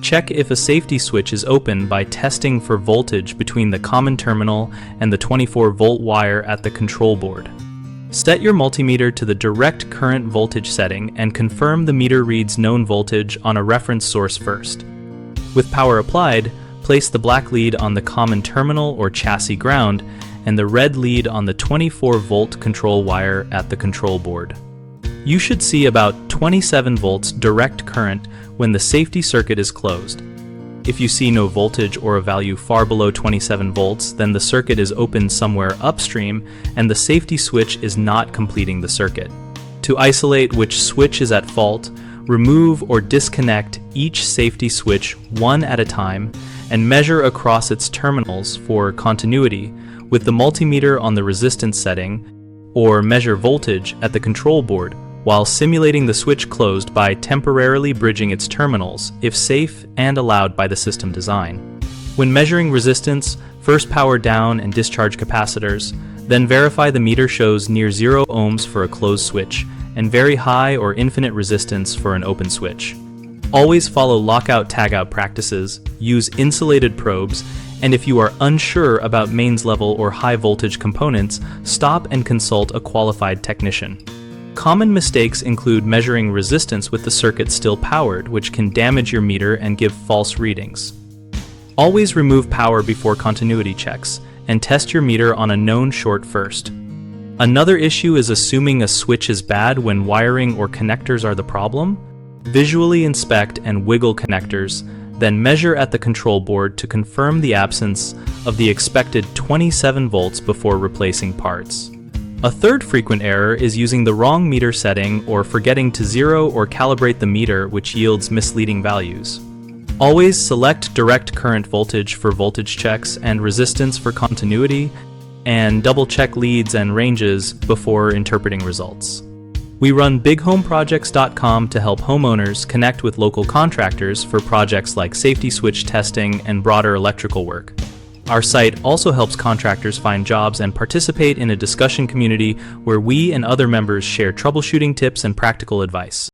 check if a safety switch is open by testing for voltage between the common terminal and the 24-volt wire at the control board. Set your multimeter to the direct current voltage setting and confirm the meter reads known voltage on a reference source first. With power applied, place the black lead on the common terminal or chassis ground and the red lead on the 24-volt control wire at the control board. You should see about 27 volts direct current when the safety circuit is closed. If you see no voltage or a value far below 27 volts, then the circuit is open somewhere upstream and the safety switch is not completing the circuit. To isolate which switch is at fault, remove or disconnect each safety switch one at a time and measure across its terminals for continuity with the multimeter on the resistance setting, or measure voltage at the control board while simulating the switch closed by temporarily bridging its terminals if safe and allowed by the system design. When measuring resistance, first power down and discharge capacitors, then verify the meter shows near 0 ohms for a closed switch and very high or infinite resistance for an open switch. Always follow lockout tagout practices, use insulated probes, and if you are unsure about mains level or high voltage components, stop and consult a qualified technician. Common mistakes include measuring resistance with the circuit still powered, which can damage your meter and give false readings. Always remove power before continuity checks, and test your meter on a known short first. Another issue is assuming a switch is bad when wiring or connectors are the problem. Visually inspect and wiggle connectors, then measure at the control board to confirm the absence of the expected 27 volts before replacing parts. A third frequent error is using the wrong meter setting or forgetting to zero or calibrate the meter, which yields misleading values. Always select direct current voltage for voltage checks and resistance for continuity, and double-check leads and ranges before interpreting results. We run bighomeprojects.com to help homeowners connect with local contractors for projects like safety switch testing and broader electrical work. Our site also helps contractors find jobs and participate in a discussion community where we and other members share troubleshooting tips and practical advice.